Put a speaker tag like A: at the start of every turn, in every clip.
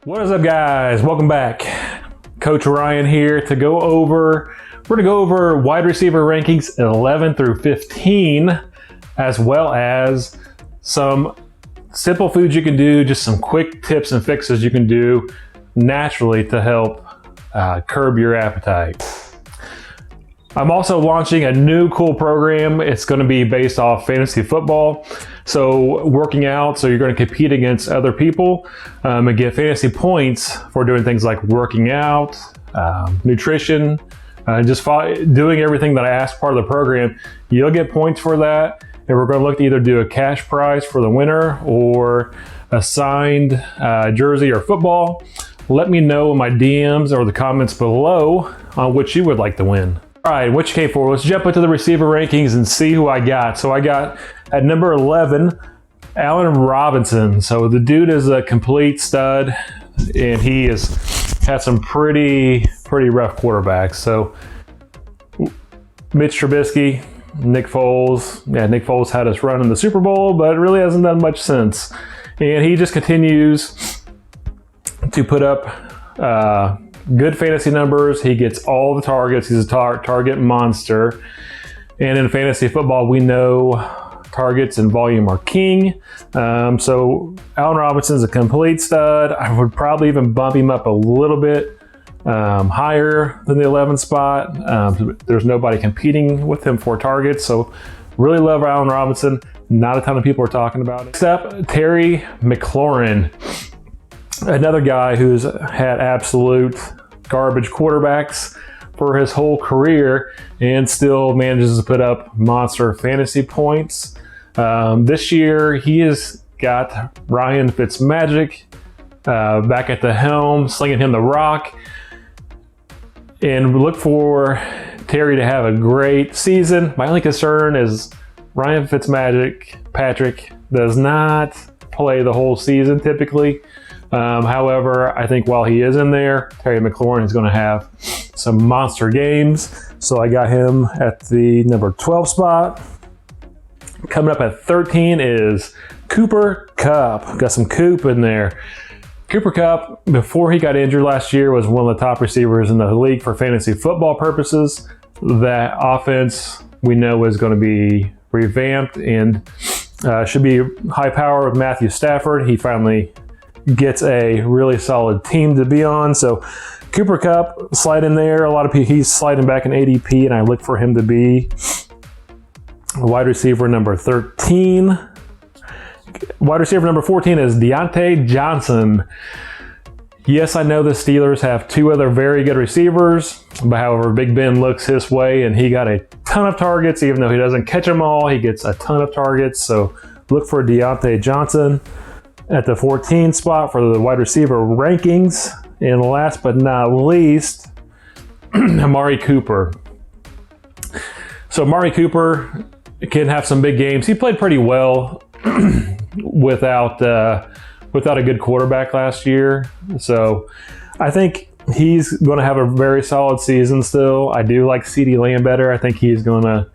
A: What is up, guys? Welcome back. Coach Ryan here to go over, we're going to go over wide receiver rankings 11 through 15, as well as some simple foods you can do, just some quick tips and fixes you can do naturally to help curb your appetite. I'm also launching a new cool program. It's going to be based off fantasy football. So working out, so you're going to compete against other people and get fantasy points for doing things like working out, nutrition, just doing everything that I asked part of the program. You'll get points for that. And we're going to look to either do a cash prize for the winner or a signed jersey or football. Let me know in my DMs or the comments below on which you would like to win. All right, what you came for? Let's jump into the receiver rankings and see who I got. So I got at number 11, Allen Robinson. So the dude is a complete stud, and he has had some pretty rough quarterbacks. So Mitch Trubisky, Nick Foles. Yeah, Nick Foles had us run in the Super Bowl, but it really hasn't done much since. And he just continues to put up good fantasy numbers. He gets all the targets. He's a target monster. And in fantasy football, we know targets and volume are king. So Allen Robinson's a complete stud. I would probably even bump him up a little bit higher than the 11th spot. There's nobody competing with him for targets. So really love Allen Robinson. Not a ton of people are talking about it. Next up, Terry McLaurin. Another guy who's had absolute garbage quarterbacks for his whole career and still manages to put up monster fantasy points. This year, he has got Ryan Fitzmagic back at the helm, slinging him the rock. And we look for Terry to have a great season. My only concern is Ryan Fitzpatrick does not play the whole season typically. However, I think while he is in there, Terry McLaurin is going to have some monster games. So I got him at the number 12 spot. Coming up at 13 is Cooper Kupp. Got some Kupp in there. Cooper Kupp, before he got injured last year, was one of the top receivers in the league for fantasy football purposes. That offense we know is going to be revamped and should be high power with Matthew Stafford. He finally gets a really solid team to be on. So Cooper Kupp, slide in there. A lot of people, he's sliding back in ADP, and I look for him to be wide receiver number 13. Wide receiver number 14 is Deontay Johnson. Yes, I know the Steelers have two other very good receivers, but however, Big Ben looks his way, and he got a ton of targets. Even though he doesn't catch them all, he gets a ton of targets. So look for Deontay Johnson at the 14 spot for the wide receiver rankings. And last but not least, Amari Cooper. So Amari Cooper can have some big games. He played pretty well without a good quarterback last year. So I think he's going to have a very solid season still. I do like CeeDee Lamb better. I think he's going to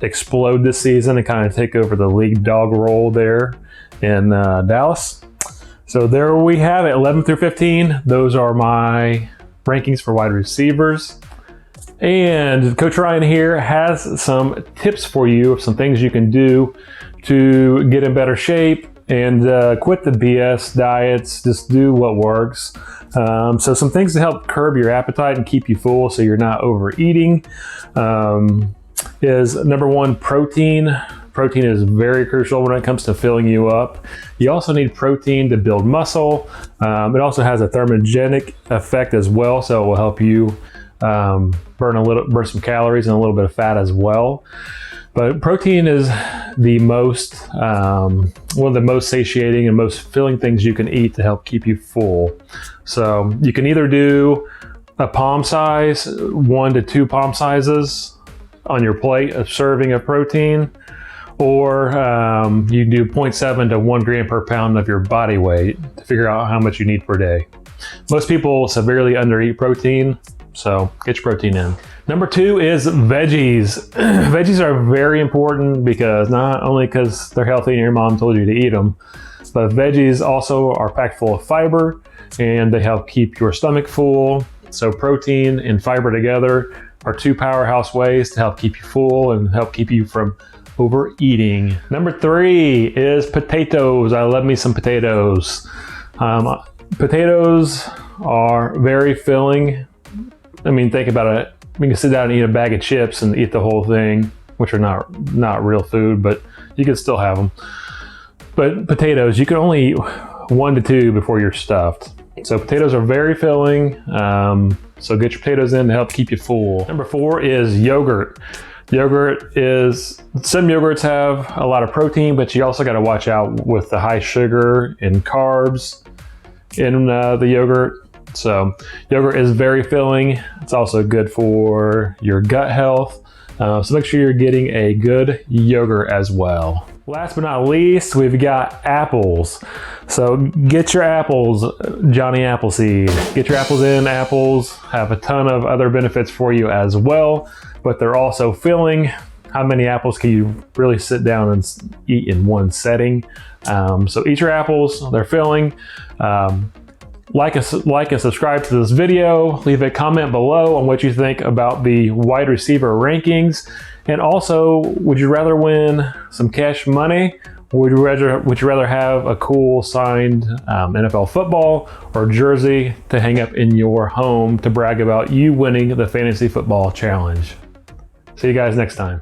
A: explode this season and kind of take over the lead dog role there in Dallas. So there we have it, 11 through 15. Those are my rankings for wide receivers. And Coach Ryan here has some tips for you of some things you can do to get in better shape and quit the BS diets. Just do what works. So some things to help curb your appetite and keep you full so you're not overeating is number one, protein. Protein is very crucial when it comes to filling you up. You also need protein to build muscle. It also has a thermogenic effect as well, so it will help you burn some calories and a little bit of fat as well. But protein is the most one of the most satiating and most filling things you can eat to help keep you full. So you can either do a palm size, 1 to 2 palm sizes on your plate, a serving of protein, or you do 0.7 to 1 gram per pound of your body weight to figure out how much you need per day. Most people severely undereat protein, So get your protein in. Number 2 is veggies. Veggies are very important because not only because they're healthy and your mom told you to eat them, but veggies also are packed full of fiber and they help keep your stomach full. So protein and fiber together are 2 powerhouse ways to help keep you full and help keep you from overeating. Number 3 is potatoes. I love me some potatoes. Potatoes are very filling. I mean, think about it. You can sit down and eat a bag of chips and eat the whole thing, which are not real food, but you can still have them. But potatoes, you can only eat 1 to 2 before you're stuffed. So potatoes are very filling. So get your potatoes in to help keep you full. Number 4 is yogurt. Some yogurts have a lot of protein, but you also got to watch out with the high sugar and carbs in the yogurt. So yogurt is very filling. It's also good for your gut health. So make sure you're getting a good yogurt as well. Last but not least, we've got apples. So get your apples, Johnny Appleseed. Get your apples in. Apples have a ton of other benefits for you as well, but they're also filling. How many apples can you really sit down and eat in one setting? So eat your apples, they're filling. Like and subscribe to this video. Leave a comment below on what you think about the wide receiver rankings. And also, would you rather win some cash money? Or would you rather have a cool signed NFL football or jersey to hang up in your home to brag about you winning the fantasy football challenge? See you guys next time.